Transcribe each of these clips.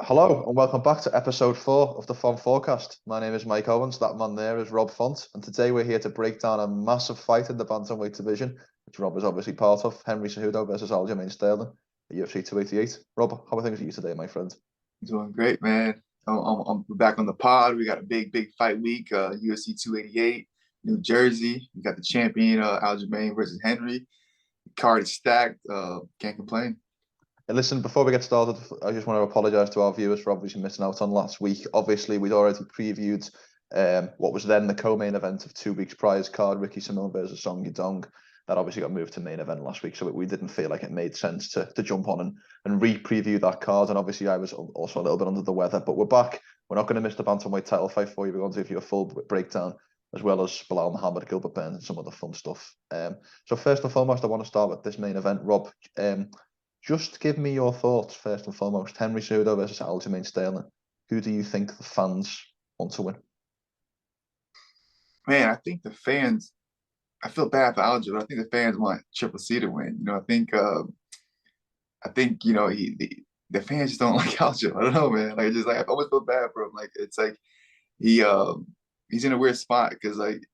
Hello and welcome back to episode 4 of the Font Forecast. My name is Mike Owens. That man there is Rob Font, and today we're here to break down a massive fight in the Bantamweight division, which Rob is obviously part of. Henry Cejudo versus Aljamain at UFC 288. Rob, how are things with you today, my friend? Doing great, man. I'm back on the pod. We got a big fight week. UFC 288, New Jersey. We got the champion, Aljamain versus Henry. Card is stacked. Can't complain. And listen, before we get started, I just want to apologise to our viewers for obviously missing out on last week. Obviously, we'd already previewed what was then the co-main event of 2 weeks prior's card, Ricky Simon versus Song Yadong. That obviously got moved to main event last week, so we didn't feel like it made sense to jump on and re-preview that card. And obviously, I was also a little bit under the weather, but we're back. We're not going to miss the Bantamweight title fight for you. We're going to give you a full breakdown, as well as Belal Muhammad, Gilbert Burns, and some other fun stuff. So first and foremost, I want to start with this main event, Rob. Just give me your thoughts, first and foremost. Henry Cejudo versus Aljamain Sterling. Who do you think the fans want to win? Man, I think the fans. I feel bad for Aljo, but I think the fans want Triple C to win. I think the fans just don't like Aljo. I don't know, man. Like, just like I always feel bad for him. Like, it's like he he's in a weird spot because like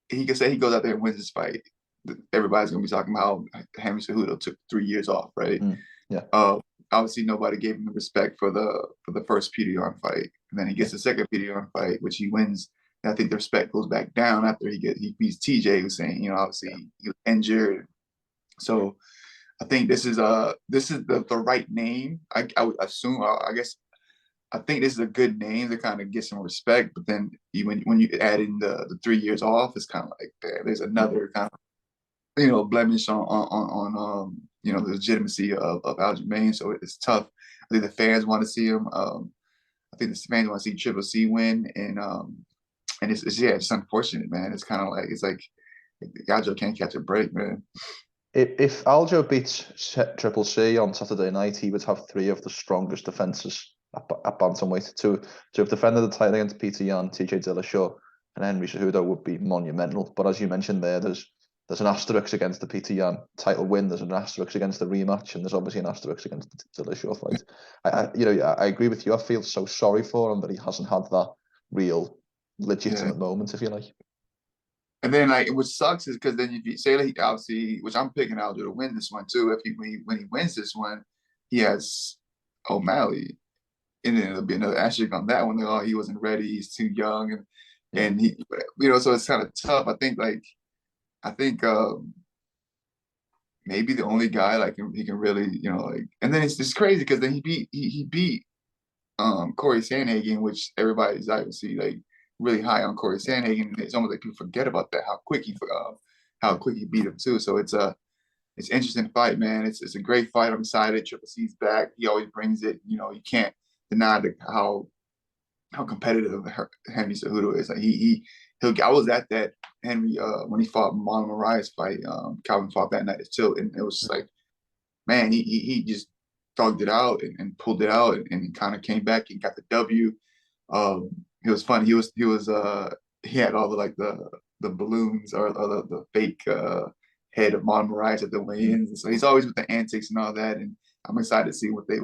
he can say he goes out there and wins this fight. Everybody's gonna be talking about how Henry Cejudo took 3 years off, right? Yeah. Obviously nobody gave him the respect for the first PDR fight, and then he gets the second PDR fight, which he wins. And I think the respect goes back down after he beats TJ, who's saying, obviously Yeah. he was injured. So I think this is the right name. I would assume. I guess I think this is a good name to kind of get some respect. But then when you add in the 3 years off, it's kind of like there's another kind of blemish on the legitimacy of Aljamain. So it's tough. I think the fans want to see him. I think the fans want to see Triple C win, and it's unfortunate, man. It's kind of like Aljo can't catch a break, man. If Aljo beats Triple C on Saturday night, he would have three of the strongest defences at bantamweight. To have defended the title against Peter Yan, TJ Dillashaw, and Henry Cejudo would be monumental. But as you mentioned there, there's an asterisk against the Peter Yan title win. There's an asterisk against the rematch, and there's obviously an asterisk against the Dillashaw fight. I agree with you. I feel so sorry for him that he hasn't had that real Yeah. legitimate moment, if you like. And then like what sucks is because then if you say like obviously, which I'm picking Aljo to win this one too. If when he wins this one, he has O'Malley, and then it'll be another asterisk on that one. Like, oh, he wasn't ready. He's too young, Yeah. and so it's kind of tough. I think maybe the only guy like he can really and then it's just crazy because then he beat Corey Sandhagen, which everybody's obviously like really high on Corey Sandhagen. It's almost like people forget about that how quick he beat him too. So it's interesting fight, man. It's a great fight. I'm excited. Triple C's back. He always brings it. You can't deny how competitive Henry Cejudo is. Like I was at that Henry when he fought Marlon Moraes fight. Calvin fought that night too, and it was like, man, he just thugged it out and pulled it out, and he kind of came back and got the W. It was fun. He had all the like the balloons or the fake head of Marlon Moraes at the weigh-ins, and so he's always with the antics and all that. And I'm excited to see what they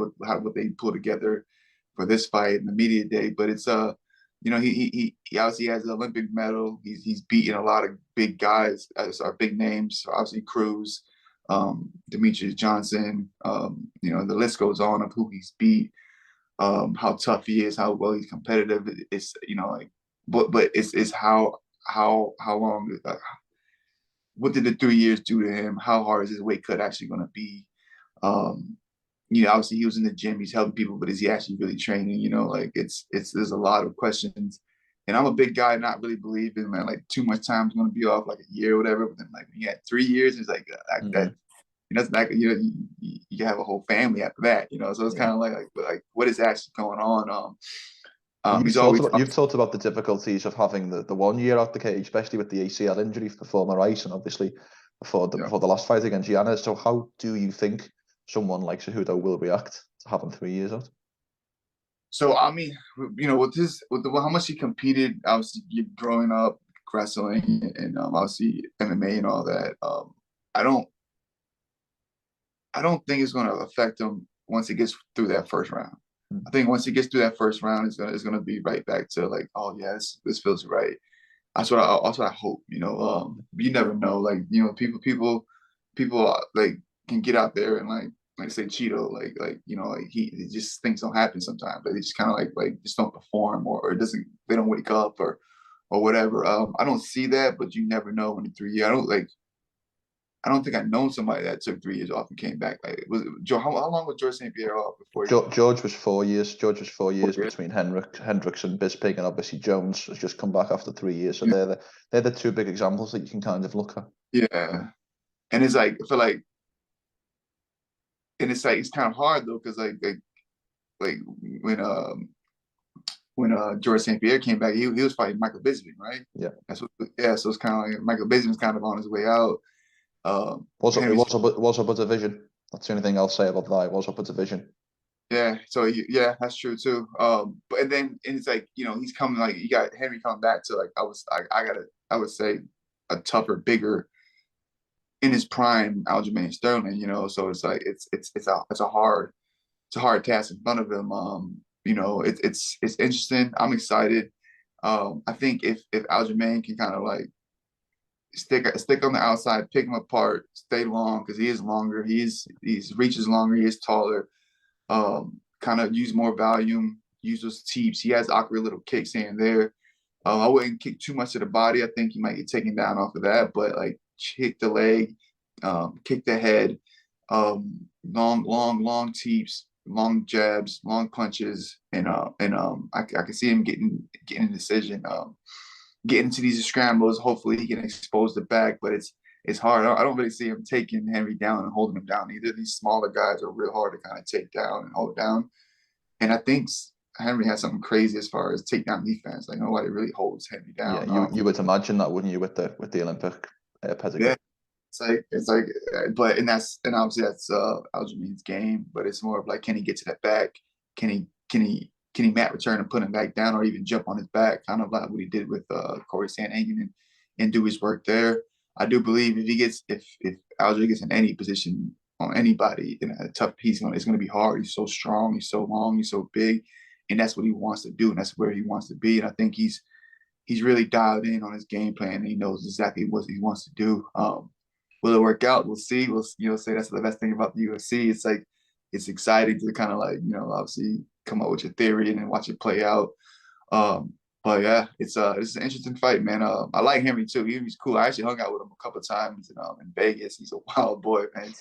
pull together for this fight in the media day. But it's he obviously has the Olympic medal. He's beaten a lot of big guys, our big names. Obviously Cruz, Demetrius Johnson. The list goes on of who he's beat, how tough he is, how well he's competitive. It's but it's how long. What did the 3 years do to him? How hard is his weight cut actually going to be? Um, Obviously he was in the gym, he's helping people, but is he actually really training? Like it's there's a lot of questions. And I'm a big guy, not really believing, man, like too much time is gonna be off like a year or whatever. But then like when you had 3 years, it's like that. Mm-hmm. That's like you have a whole family after that. So it's Yeah. kind of like what is actually going on? You've He's talked always about the difficulties of having the 1 year out the cage, especially with the ACL injury for former Rice, and obviously yeah. before the last fight against Gianna. So how do you think someone like Cejudo will react to having 3 years out? So I mean, how much he competed, obviously growing up wrestling and obviously MMA and all that. I don't I don't think it's going to affect him once he gets through that first round. I think once he gets through that first round, it's gonna be right back to like, oh yeah, this feels right. That's what I hope. You never know. Like, people like can get out there and like say Cheeto, like he just things don't happen sometimes. But they just kind of like just don't perform, or they don't wake up, or whatever. I don't see that, but you never know in 3 years. I don't think I know somebody that took 3 years off and came back. Like, was it, Joe? How long was George St. Pierre off before he? George was 4 years. George was 4 years Yeah. between Hendricks and Bisping, and obviously Jones has just come back after 3 years. So they're the two big examples that you can kind of look at. Yeah, and it's like I feel like, and it's like it's kind of hard though, because like when George St. Pierre came back, he was fighting Michael Bisping, right? Yeah. Yeah. So it's kind of like Michael Bisping's kind of on his way out. Henry's It was up a division. That's the only thing I'll say about that. It was up a division. Yeah, so yeah, that's true too. But and it's like he's coming, like you got Henry coming back to, like, I would say a tougher, bigger in his prime Aljamain Sterling. So it's like it's a hard task in front of him. It's interesting. I'm excited. I think if Aljamain can kind of like stick on the outside, pick him apart, stay long, because he is longer. He's reaches longer. He is taller. Kind of use more volume, use those teeps. He has awkward little kicks here and there. I wouldn't kick too much to the body. I think he might get taken down off of that, but like kick the leg, kick the head, long teeps, long jabs, long punches, and I can see him getting a decision, getting into these scrambles. Hopefully he can expose the back, but it's hard. I don't really see him taking Henry down and holding him down either. These smaller guys are real hard to kind of take down and hold down. And I think Henry has something crazy as far as takedown defense. Like, nobody really holds Henry down. Yeah, you would imagine that, wouldn't you, with the Olympic pedigree? Yeah, it's like, but and obviously that's Aljamain's game. But it's more of like, can he get to that back? Can he mat return and put him back down, or even jump on his back, kind of like what he did with Corey Sandhagen, and do his work there. I do believe if Aljo gets in any position on anybody in a tough piece, it's going to be hard. He's so strong, he's so long, he's so big, and that's what he wants to do, and that's where he wants to be. And I think he's really dialed in on his game plan, and he knows exactly what he wants to do. Will it work out? We'll see. We'll say that's the best thing about the UFC. It's like, it's exciting to kind of like, obviously come up with your theory and then watch it play out. But yeah, it's an interesting fight, man. I like Henry too. He's cool. I actually hung out with him a couple of times in Vegas. He's a wild boy, man.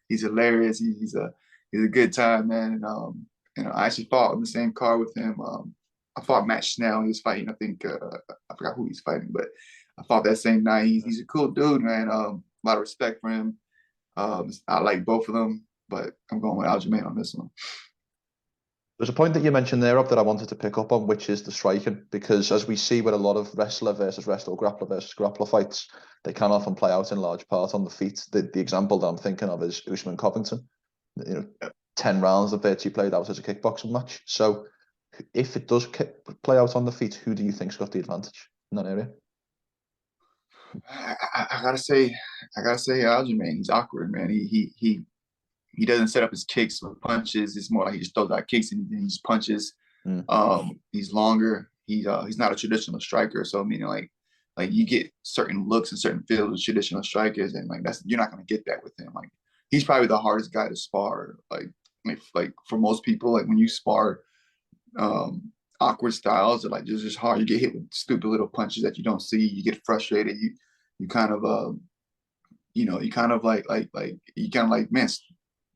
He's hilarious. He's a good time, man. And I actually fought on the same card with him. I fought Matt Schnell. He was fighting. I think I forgot who he's fighting, but I fought that same night. He's a cool dude, man. A lot of respect for him. I like both of them, but I'm going with Aljamain on this one. There's a point that you mentioned there, Rob, that I wanted to pick up on, which is the striking, because as we see with a lot of wrestler versus wrestler, grappler versus grappler fights, they can often play out in large part on the feet. The example that I'm thinking of is Usman Covington. 10 rounds that virtually played out as a kickboxing match. So if it does play out on the feet, who do you think's got the advantage in that area? I gotta say Aljamain. He's awkward, man. He doesn't set up his kicks with punches. It's more like he just throws out kicks and he just punches. He's longer. He's not a traditional striker. So meaning like you get certain looks and certain feels with traditional strikers, and like you're not gonna get that with him. Like, he's probably the hardest guy to spar. Like for most people, like when you spar awkward styles, are like just hard. You get hit with stupid little punches that you don't see. You get frustrated. You kind of man,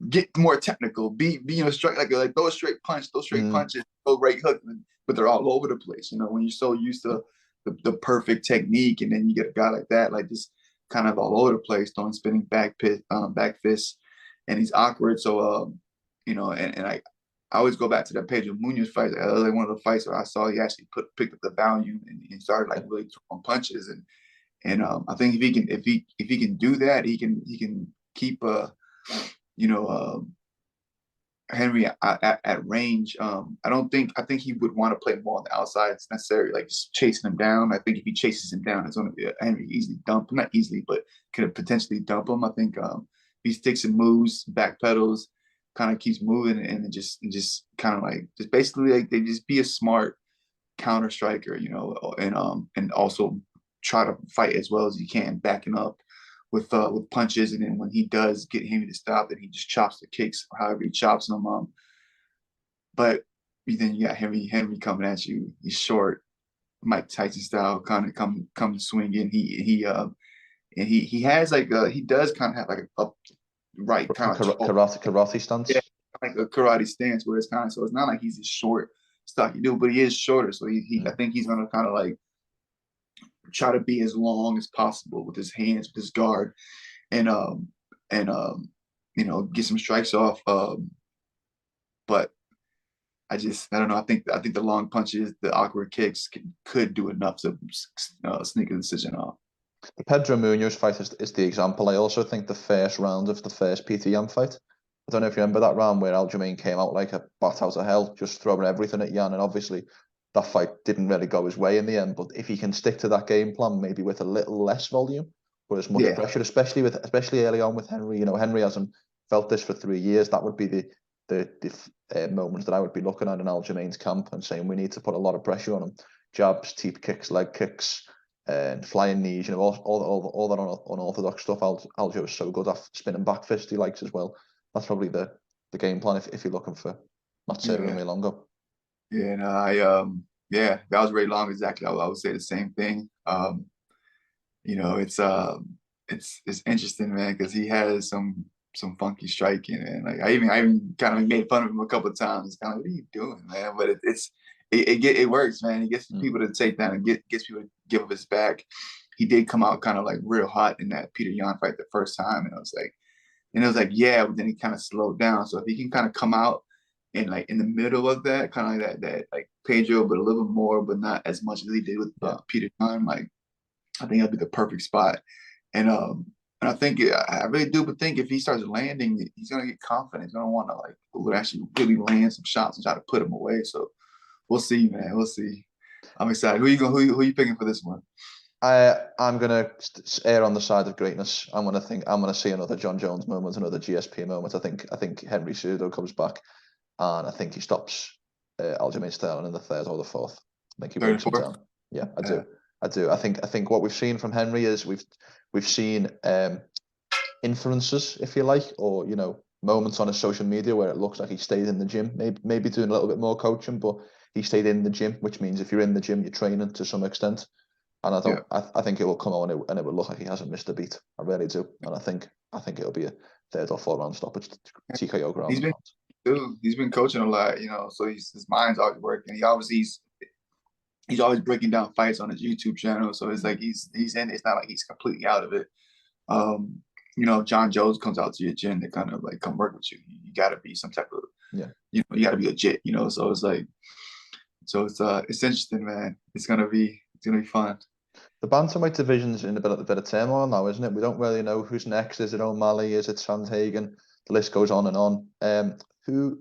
get more technical. Be strike like throw a straight punch, those straight punches, throw right hook, but they're all over the place. When you're so used to the perfect technique, and then you get a guy like that, like just kind of all over the place, throwing spinning back fists, and he's awkward. So and I always go back to that Pedro Munoz fight. That was like one of the fights where I saw he actually picked up the volume and started like really throwing punches, and I think if he can do that, he can keep Henry at range. I think he would want to play more on the outside necessarily, like just chasing him down. I think if he chases him down, it's going to be Henry easily dump him. Not easily, but could potentially dump him. I think if he sticks and moves, back pedals, kind of keeps moving, and it just kind of like just basically like they just be a smart counter striker, and also try to fight as well as he can, backing up with punches, and then when he does get Henry to stop, then he just chops the kicks, however he chops them. But then you got Henry coming at you. He's short, Mike Tyson style, kind of come swinging. He has like he does kind of have like a right kind of karate stance. Yeah, like a karate stance where it's kind of, so it's not like he's a short, stocky dude, but he is shorter. So I think he's gonna kind of like try to be as long as possible with his hands, with his guard, and get some strikes off. But I don't know. I think the long punches, the awkward kicks could do enough to sneak a decision off. The Pedro Munoz fight is the example. I also think the first round of the first PTM fight, I don't know if you remember that round where Aljamain came out like a bat out of hell, just throwing everything at Jan, and obviously that fight didn't really go his way in the end. But if he can stick to that game plan, maybe with a little less volume, but as much pressure, especially early on with Henry. Henry hasn't felt this for 3 years. That would be the moments that I would be looking at in Aljamain's camp and saying we need to put a lot of pressure on him. Jabs, teep kicks, leg kicks, and flying knees, all that unorthodox stuff. Aljo is so good at spinning back fist. He likes as well. That's probably the game plan if you're looking for not serving me longer. Yeah, and that was Ray Long. Exactly, I would say the same thing. It's interesting, man, because he has some funky striking, and like I even kind of made fun of him a couple of times. It's kind of like, what are you doing, man? But it works, man. He gets people to take down and gets people to give up his back. He did come out kind of like real hot in that Peter Yan fight the first time, and it was like, yeah, but then he kind of slowed down. So if he can kind of come out and like in the middle of that, kind of like that like Pedro, but a little bit more, but not as much as he did with Peter Yan, like I think that'd be the perfect spot. And I think I really do, but think if he starts landing, he's gonna get confident. He's gonna want to like actually really land some shots and try to put him away. So we'll see, man. We'll see. I'm excited. Who you picking for this one? I'm gonna err on the side of greatness. I'm gonna see another John Jones moment, another GSP moment. I think Henry Cejudo comes back, and I think he stops Aljamain Sterling in the third or the fourth. I think he breaks him down. Yeah, I do. I think what we've seen from Henry is we've seen inferences, if you like, or moments on his social media where it looks like he stayed in the gym, maybe doing a little bit more coaching, but he stayed in the gym, which means if you're in the gym, you're training to some extent. And I think it will come on and it will look like he hasn't missed a beat. I really do. And I think it'll be a third or fourth round stoppage, TKO ground. He's been coaching a lot, so his mind's always working. He's always breaking down fights on his YouTube channel. So it's like he's in. It's not like he's completely out of it. John Jones comes out to your gym to kind of like come work with you. You got to be some type of you got to be legit. So it's like it's interesting, man. It's gonna be fun. The bantamweight division's in a bit of turmoil now, isn't it? We don't really know who's next. Is it O'Malley? Is it Sandhagen? The list goes on and on. Who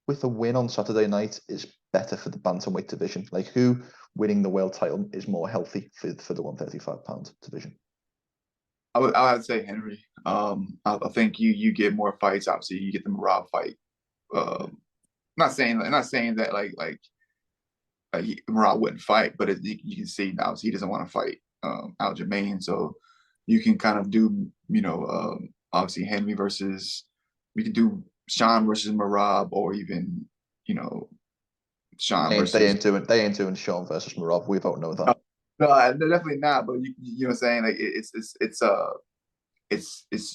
with a win on Saturday night is better for the bantamweight division? Like who winning the world title is more healthy for the 135-pound division? I would say Henry. I think you get more fights. Obviously, you get the Merab fight. Not saying that like Merab wouldn't fight, but you can see now he doesn't want to fight Aljamain, so you can kind of do obviously Henry versus, we could do Sean versus Merab, or even Sean versus. They ain't doing Sean versus Merab. We both know that. No, definitely not. But you know what I'm saying, like it's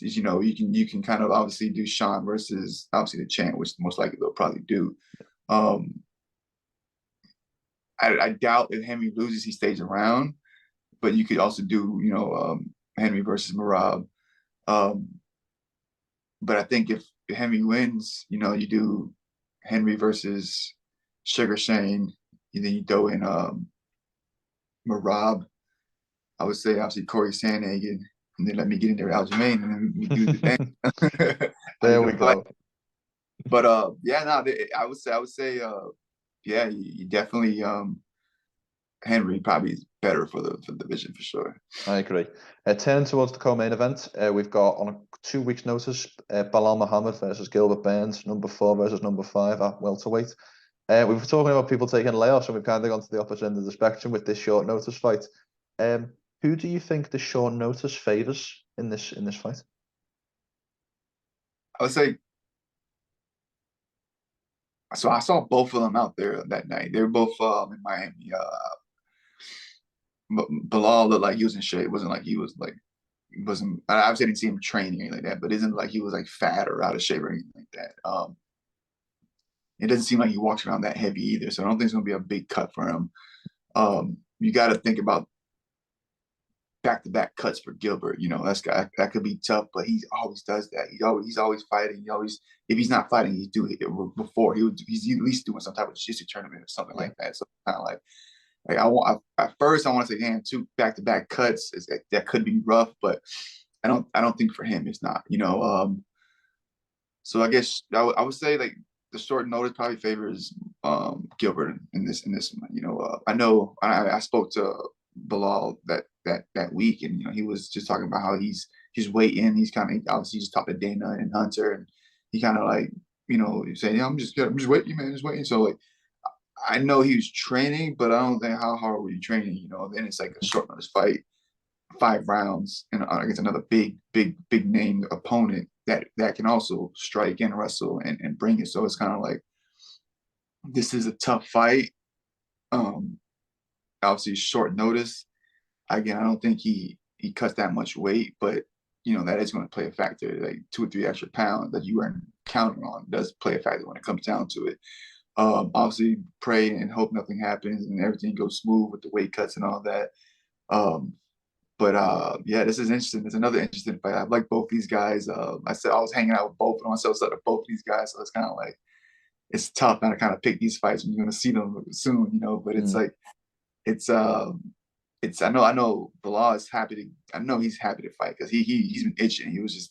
you can kind of obviously do Sean versus obviously the champ, which most likely they'll probably do. I doubt if Henry loses, he stays around, but you could also do Henry versus Merab. But I think if Henry wins, you do Henry versus Sugar Shane, and then you throw in Merab. I would say obviously Corey Sandhagen, and then let me get in there Aljamain, and then we do the thing. There we go. But I would say you definitely Henry probably is better for the division for sure. I agree. Turning towards the co-main event, we've got on a 2 weeks' notice, Belal Muhammad versus Gilbert Burns, number 4 versus number 5 at welterweight. We were talking about people taking layoffs, and we've kind of gone to the opposite end of the spectrum with this short notice fight. Who do you think the short notice favors in this fight? I would say. So I saw both of them out there that night. They were both in Miami. Bilal looked like he was in shape. It wasn't like he was like wasn't. I obviously didn't see him training or anything like that, but it isn't like he was like fat or out of shape or anything like that. It doesn't seem like he walks around that heavy either. So I don't think it's gonna be a big cut for him. You got to think about back-to-back cuts for Gilbert. You know, that could be tough, but he always does that. He's always fighting. He always, if he's not fighting, he's doing it before. He's at least doing some type of jiu-jitsu tournament or something like that. So kind of like at first I want to say, damn, 2 back-to-back cuts that could be rough, but I don't think for him it's not. You know, so I guess I would say like the short notice probably favors Gilbert in this one. You know, I know I spoke to Belal that week, and you know he was just talking about how he's waiting. He's kind of obviously just talked to Dana and Hunter, and he kind of like saying, yeah, I'm just waiting, man, just waiting. So like I know he was training, but I don't think how hard were you training? You know, then it's like a short notice fight, 5 rounds, and against another big name opponent that can also strike and wrestle and bring it. So it's kind of like this is a tough fight. Obviously short notice. Again, I don't think he cuts that much weight, but you know that is going to play a factor. Like 2 or 3 extra pounds that you weren't counting on does play a factor when it comes down to it. Obviously, pray and hope nothing happens and everything goes smooth with the weight cuts and all that. But yeah, this is interesting. It's another interesting fight. I like both these guys. I said I was hanging out with both of them. So I both these guys. So it's kind of like it's tough and to kind of pick these fights when you're going to see them soon, you know. But it's like it's I know Bilal is happy to. I know he's happy to fight because he's been itching. He was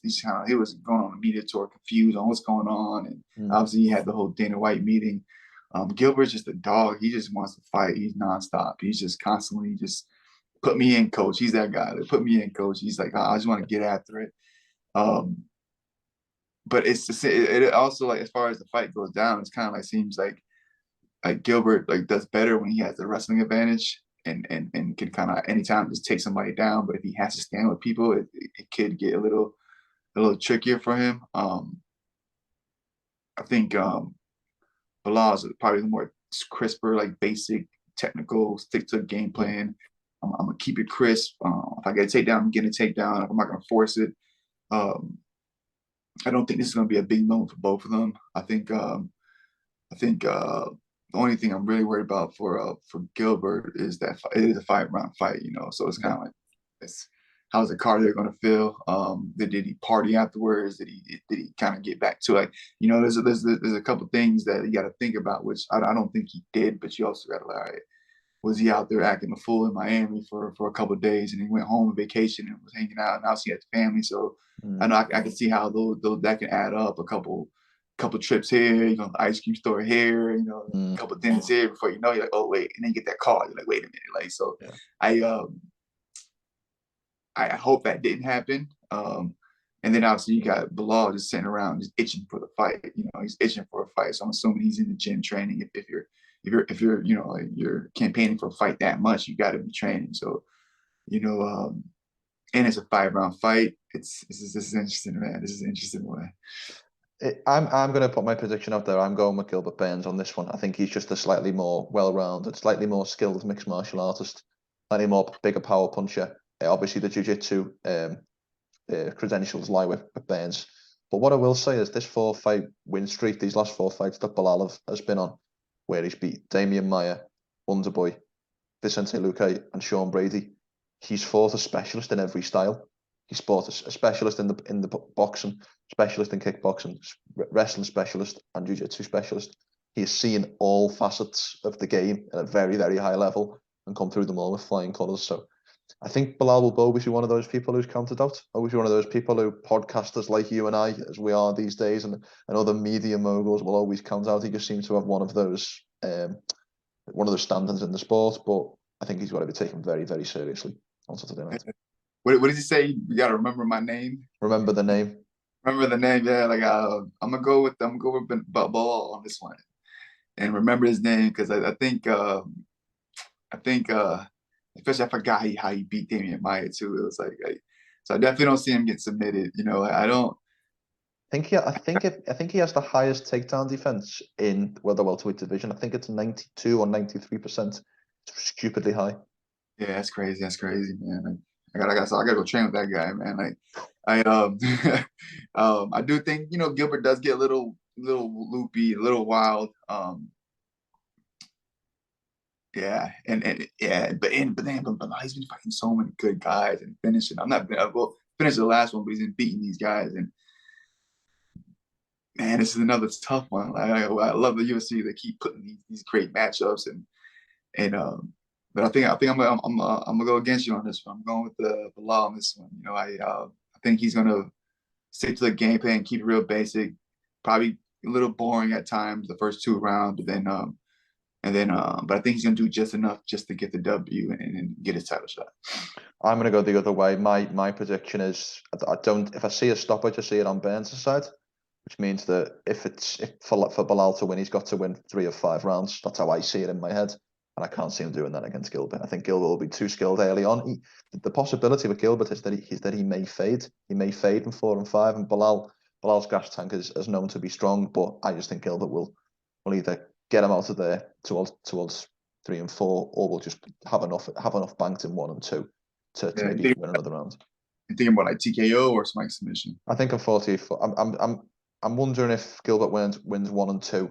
going on a media tour, confused on what's going on, and obviously he had the whole Dana White meeting. Gilbert's just a dog. He just wants to fight. He's nonstop. He's just constantly just put me in, coach. He's that guy. Like, put me in, coach. He's like, I just want to get after it. But it also like as far as the fight goes down, it's kind of like seems like Gilbert like does better when he has the wrestling advantage and can kind of anytime just take somebody down. But if he has to stand with people, it could get a little trickier for him. I think Bilal is probably the more crisper, like basic technical, stick to the game plan. I'm gonna keep it crisp. If I get a takedown, I'm getting a takedown. I'm not gonna force it. I don't think this is gonna be a big moment for both of them. I think the only thing I'm really worried about for Gilbert is that it is a 5-round fight, you know. So it's kind of like, how's the cardio going to feel? Did he party afterwards? Did he kind of get back to like, you know, there's a couple things that you got to think about, which I don't think he did, but you also got to like, all right, was he out there acting a fool in Miami for a couple of days, and he went home on vacation and was hanging out, and now he had family. So I know I can see how those that can add up. A couple trips here, you know, the ice cream store here, you know, a couple dinners here before you know you're like, oh wait, and then you get that call. You're like, wait a minute, like so. Yeah. I hope that didn't happen. And then obviously you got Belal just sitting around just itching for the fight. You know, he's itching for a fight. So I'm assuming he's in the gym training. If you're you know like you're campaigning for a fight that much, you got to be training. So you know, and it's a 5-round fight. This is interesting, man. This is an interesting one. I'm going to put my prediction out there. I'm going with Gilbert Burns on this one. I think he's just a slightly more well-rounded, slightly more skilled mixed martial artist, slightly more bigger power puncher. Obviously, the jiu-jitsu credentials lie with Burns. But what I will say is this 4-fight win streak, these last 4 fights that Belal has been on, where he's beat Damian Maia, Wonderboy, Vicente Luque, and Sean Brady, he's fought a specialist in every style. He's fought a specialist in the boxing, specialist in kickboxing, wrestling specialist, and jiu-jitsu specialist. He has seen all facets of the game at a very, very high level and come through them all with flying colours. So I think Belal will always be one of those people who's counted out, always be one of those people who podcasters like you and I, as we are these days, and other media moguls will always count out. He just seems to have one of those standards in the sport. But I think he's got to be taken very, very seriously on Saturday night. What did he say? You got to remember my name. Remember the name. Remember the name, yeah. Like I'm gonna go with Belal on this one, and remember his name because I think especially I forgot how he beat Damian Maia too. It was like so I definitely don't see him get submitted. You know, I don't. I think he has the highest takedown defense in the welterweight division. I think it's 92 or 93%. It's stupidly high. Yeah, that's crazy. That's crazy, man. Like, I gotta go train with that guy, man. Like, I do think Gilbert does get a little loopy, a little wild. Yeah, and yeah, but he's been fighting so many good guys and finishing. I'm not well finish the last one, but he's been beating these guys. And man, this is another tough one. I love the UFC. They keep putting these great matchups and but I think I'm gonna go against you on this one. I'm going with the Belal on this one. I think he's gonna stick to the game plan, keep it real basic, probably a little boring at times the first 2 rounds, but but I think he's gonna do just enough just to get the W and get his title shot. I'm gonna go the other way. My prediction is if I see a stoppage, I see it on Burns' side, which means that if for Belal to win, he's got to win 3 of 5 rounds. That's how I see it in my head. And I can't see him doing that against Gilbert. I think Gilbert will be too skilled early on. The possibility with Gilbert is that he may fade. He may fade in 4 and 5. And Belal's gas tank is known to be strong, but I just think Gilbert will either get him out of there towards 3 and 4, or will just have enough banked in 1 and 2 to maybe win another round. You thinking about like TKO or spike submission? I think I'm wondering if Gilbert wins 1 and 2.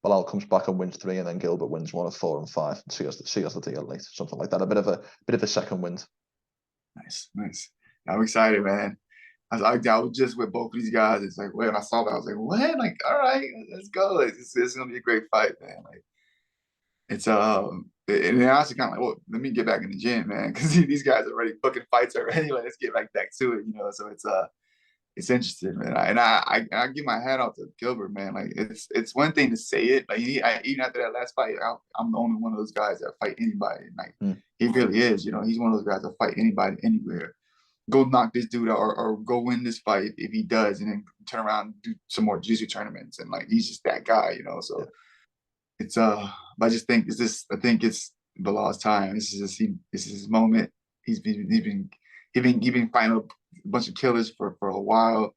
Belal comes back and wins 3, and then Gilbert wins 1 of 4 and 5. And see us the deal late, something like that. A bit of a second wind. Nice. I'm excited, man. I was just with both of these guys. It's like when I saw that, I was like, what? Like, all right, let's go. It's gonna be a great fight, man. Like, it's and then I was kind of like, well, let me get back in the gym, man, because these guys are already booking fights already. Like, let's get back to it, So it's interesting, man. I give my hat off to Gilbert, man. Like it's one thing to say it, like even after that last fight, I'm the only one of those guys that fight anybody. Like he really is, He's one of those guys that fight anybody anywhere. Go knock this dude out or go win this fight if he does, and then turn around and do some more jiu-jitsu tournaments, and like he's just that guy, So it's but I just think I think it's Belal's time. This is his moment. He's been fighting a bunch of killers for a while.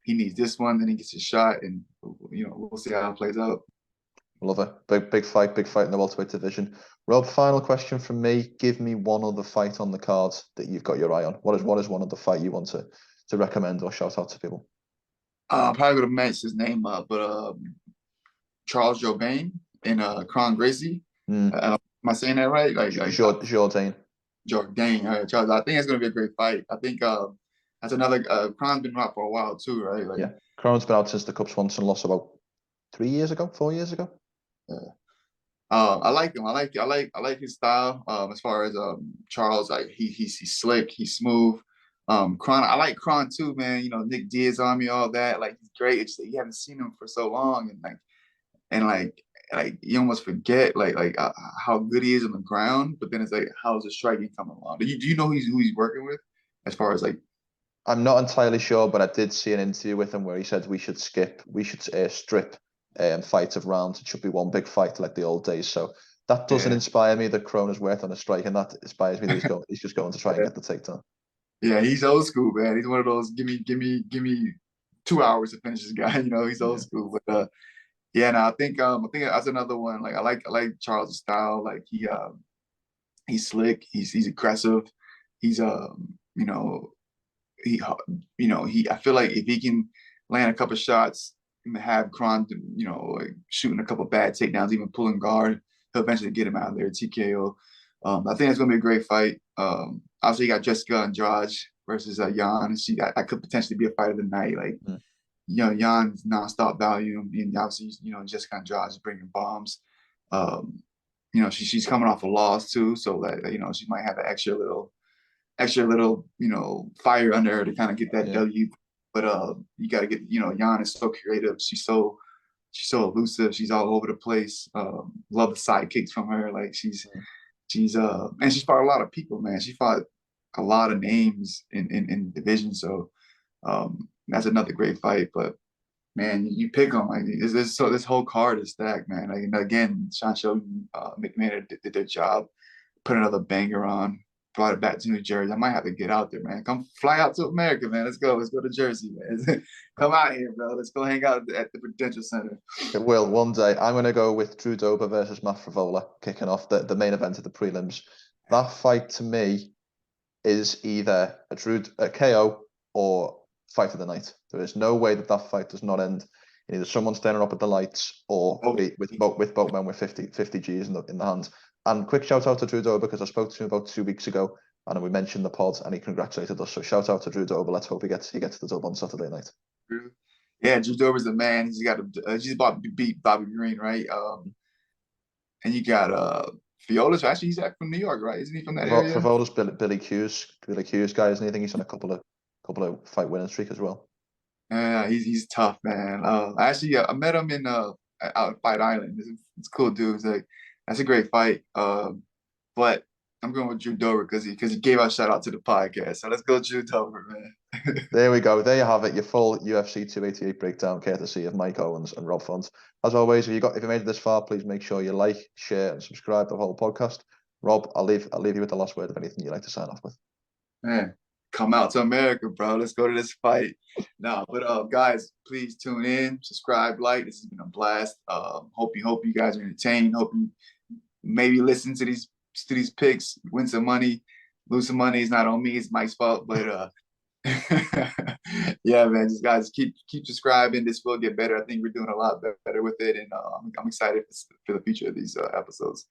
He needs this one, then he gets his shot, and we'll see how it plays out. Love it. Big fight in the welterweight division. Rob, final question from me. Give me one other fight on the card that you've got your eye on. What is one other fight you want to recommend or shout out to people? I'm probably gonna mess his name up, but Charles Jourdain and Kron Gracie. Am I saying that right? Jourdain. Jourdain. All right, Charles. I think it's gonna be a great fight. I think that's another. Kron's been out for a while too, right? Like, yeah, Kron's been out since the Cup Swanson loss about 4 years ago. Yeah. I like him. I like his style. As far as Charles, like he's slick, he's smooth. Kron, I like Kron too, man. Nick Diaz on me, all that. Like he's great. It's you haven't seen him for so long, and you almost forget how good he is on the ground. But then it's like, how's the striking coming along? Do you know who he's working with? As far as like, I'm not entirely sure, but I did see an interview with him where he said we should strip fights of rounds. It should be one big fight like the old days. So that doesn't inspire me that Kron is worth on a strike, and that inspires me that he's just going to try and get the takedown. Yeah, he's old school, man. He's one of those give me 2 hours to finish this guy. He's old school. But yeah, no, I think that's another one. Like I like Charles' style. Like he's slick. He's aggressive. He's I feel like if he can land a couple shots and have Kron, like shooting a couple bad takedowns, even pulling guard, he'll eventually get him out of there. TKO. I think it's gonna be a great fight. Obviously, you got Jessica Andrade versus Jan. That could potentially be a fight of the night. Like, Jan's nonstop value, and obviously, Jessica Andrade is bringing bombs. She's coming off a loss too, so that she might have an extra little fire under her to kind of get that W. But you got to get Jan is so creative. She's so elusive. She's all over the place. Love the side kicks from her. Like she's She's and she's fought a lot of people, man. She fought a lot of names in the division. So that's another great fight. But man, you pick them like this whole card is stacked, man. Like, and again, Sean Shelton, McMahon did their job, put another banger on, brought it back to New Jersey. I might have to get out there, man. Come fly out to America, man. Let's go to Jersey, man. Come out here, bro. Let's go hang out at the Prudential Center. It will one day. I'm going to go with Drew Dober versus Matt Frevola, kicking off the main event of the prelims. That fight to me is either a KO or fight of the night. There is no way that that fight does not end in either someone standing up at the lights or with both men with 50 Gs in the hand. And quick shout out to Drew Dober, because I spoke to him about 2 weeks ago and we mentioned the pod and he congratulated us. So shout out to Drew Dober. Let's hope he gets the dub on Saturday night. Yeah, Drew Dober's the man. He's about to beat Bobby Green, right? And you got Fiola's actually, he's from New York, right? Isn't he from that area? Favola's Billy Q's guy, isn't he? I think he's on a couple of fight winning streak as well. Yeah, he's tough, man. Actually, I met him in out at Fight Island. It's cool, dude. It's like that's a great fight. But I'm going with Drew Dober because he gave our shout out to the podcast. So let's go, Drew Dober, man. There we go. There you have it. Your full UFC 288 breakdown, courtesy of Mike Owens and Rob Font. As always, if you made it this far, please make sure you like, share, and subscribe to the whole podcast. Rob, I'll leave you with the last word of anything you'd like to sign off with. Man, come out to America, bro. Let's go to this fight. No, but guys, please tune in, subscribe, like. This has been a blast. Hope you guys are entertained. Hope you maybe listen to these picks, win some money, lose some money. It's not on me, it's Mike's fault. But yeah, man, just guys keep subscribing. This will get better. I think we're doing a lot better with it, and I'm excited for the future of these episodes.